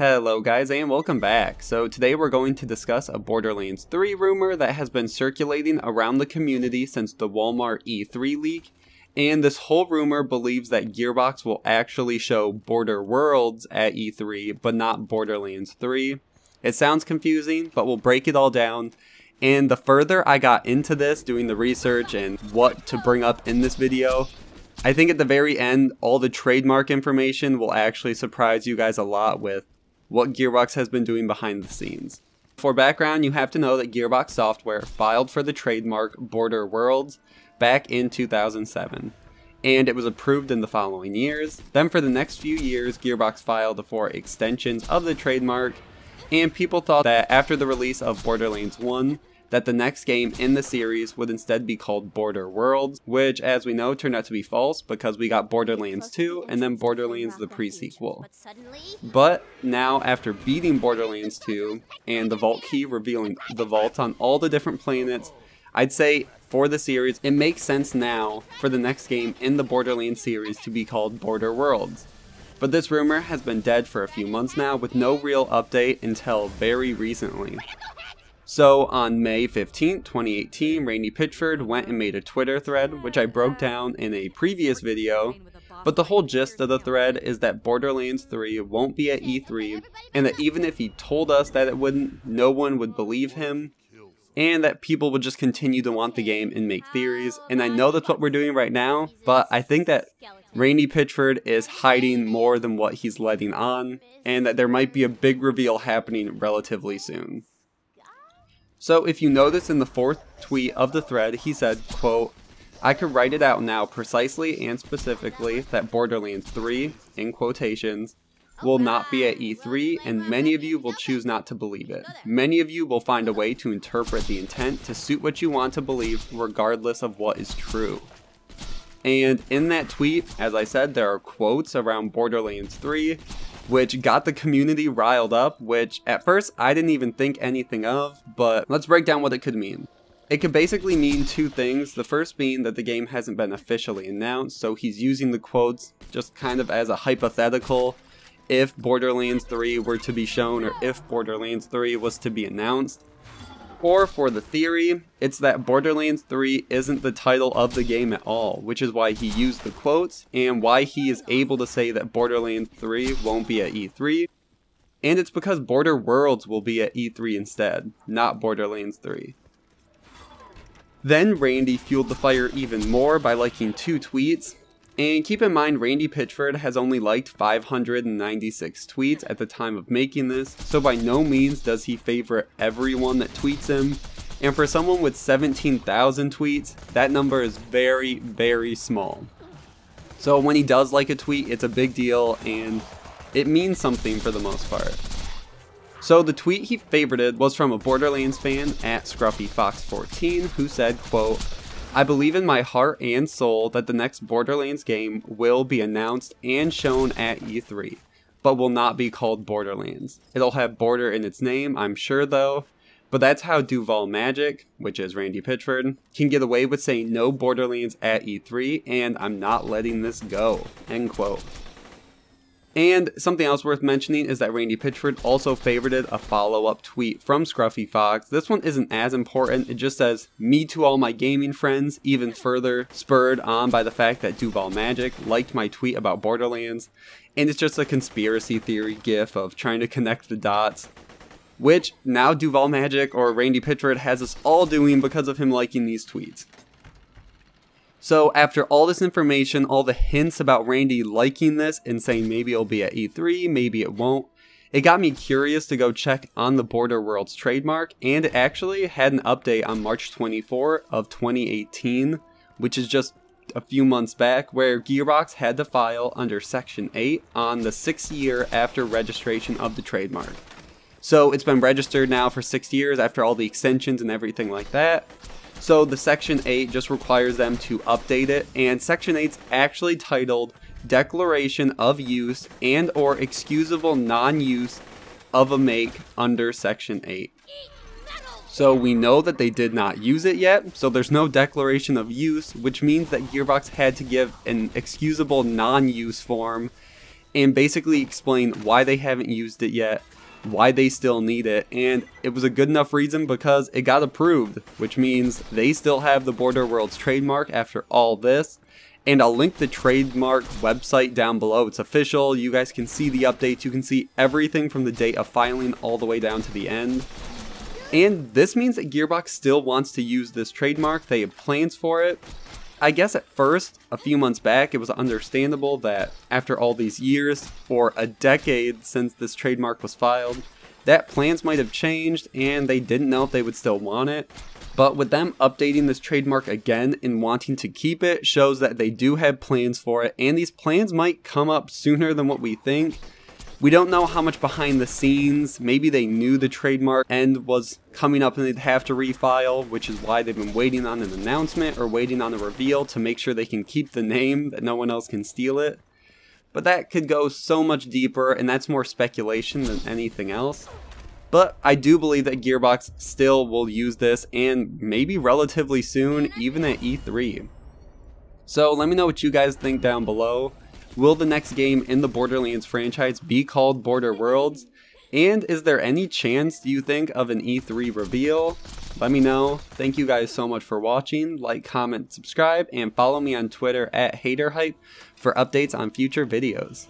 Hello guys and welcome back. So today we're going to discuss a Borderlands 3 rumor that has been circulating around the community since the Walmart E3 leak. And this whole rumor believes that Gearbox will actually show Borderworlds at E3 but not Borderlands 3. It sounds confusing, but we'll break it all down. And the further I got into this, doing the research and what to bring up in this video, I think at the very end, all the trademark information will actually surprise you guys a lot with what Gearbox has been doing behind the scenes. For background, you have to know that Gearbox Software filed for the trademark Borderworlds back in 2007, and it was approved in the following years. Then for the next few years, Gearbox filed for extensions of the trademark, and people thought that after the release of Borderlands 1, that the next game in the series would instead be called Borderworlds, which as we know turned out to be false because we got Borderlands 2 and then Borderlands the pre-sequel. But now after beating Borderlands 2 and the vault key revealing the vault on all the different planets, I'd say for the series it makes sense now for the next game in the Borderlands series to be called Borderworlds. But this rumor has been dead for a few months now with no real update until very recently. So on May 15th, 2018, Randy Pitchford went and made a Twitter thread, which I broke down in a previous video, but the whole gist of the thread is that Borderlands 3 won't be at E3, and that even if he told us that it wouldn't, no one would believe him, and that people would just continue to want the game and make theories. And I know that's what we're doing right now, but I think that Randy Pitchford is hiding more than what he's letting on, and that there might be a big reveal happening relatively soon. So if you notice in the fourth tweet of the thread, he said, quote, "I could write it out now precisely and specifically that Borderlands 3, in quotations, will not be at E3, and many of you will choose not to believe it. Many of you will find a way to interpret the intent to suit what you want to believe, regardless of what is true." And in that tweet, as I said, there are quotes around Borderlands 3, which got the community riled up, which at first I didn't even think anything of, but let's break down what it could mean. It could basically mean two things, the first being that the game hasn't been officially announced, so he's using the quotes just kind of as a hypothetical if Borderlands 3 were to be shown or if Borderlands 3 was to be announced. Or for the theory, it's that Borderlands 3 isn't the title of the game at all, which is why he used the quotes, and why he is able to say that Borderlands 3 won't be at E3. And it's because Borderworlds will be at E3 instead, not Borderlands 3. Then Randy fueled the fire even more by liking two tweets. And keep in mind, Randy Pitchford has only liked 596 tweets at the time of making this, so by no means does he favorite everyone that tweets him. And for someone with 17,000 tweets, that number is very, very small. So when he does like a tweet, it's a big deal, and it means something for the most part. So the tweet he favorited was from a Borderlands fan at ScruffyFox14, who said, quote, "I believe in my heart and soul that the next Borderlands game will be announced and shown at E3, but will not be called Borderlands. It'll have Border in its name, I'm sure though, but that's how Duval Magic, which is Randy Pitchford, can get away with saying no Borderlands at E3, and I'm not letting this go." End quote. And something else worth mentioning is that Randy Pitchford also favorited a follow-up tweet from Scruffy Fox. This one isn't as important, it just says, "Me to all my gaming friends," even further spurred on by the fact that Duval Magic liked my tweet about Borderlands, and it's just a conspiracy theory gif of trying to connect the dots, which now Duval Magic or Randy Pitchford has us all doing because of him liking these tweets. So after all this information, all the hints about Randy liking this and saying maybe it'll be at E3, maybe it won't, it got me curious to go check on the Borderworlds trademark, and it actually had an update on March 24 of 2018, which is just a few months back, where Gearbox had to file under Section 8 on the 6th year after registration of the trademark. So it's been registered now for 6 years after all the extensions and everything like that. So the Section 8 just requires them to update it, and Section 8's actually titled Declaration of Use and or Excusable Non-Use of a Make under Section 8. So we know that they did not use it yet, so there's no declaration of use, which means that Gearbox had to give an excusable non-use form, and basically explain why they haven't used it yet, why they still need it, and it was a good enough reason because it got approved, which means they still have the Borderworlds trademark after all this. And I'll link the Trademark website down below. It's official. You guys can see the updates. You can see everything from the date of filing all the way down to the end. And this means that Gearbox still wants to use this trademark. They have plans for it. I guess at first, a few months back, it was understandable that after all these years, or a decade since this trademark was filed, that plans might have changed and they didn't know if they would still want it. But with them updating this trademark again and wanting to keep it shows that they do have plans for it, and these plans might come up sooner than what we think. We don't know how much behind the scenes. Maybe they knew the trademark end was coming up and they'd have to refile, which is why they've been waiting on an announcement or waiting on a reveal to make sure they can keep the name, that no one else can steal it. But that could go so much deeper, and that's more speculation than anything else. But I do believe that Gearbox still will use this, and maybe relatively soon, even at E3. So let me know what you guys think down below. Will the next game in the Borderlands franchise be called Borderworlds? And is there any chance, do you think, of an E3 reveal? Let me know. Thank you guys so much for watching. Like, comment, subscribe, and follow me on Twitter at HayderHype for updates on future videos.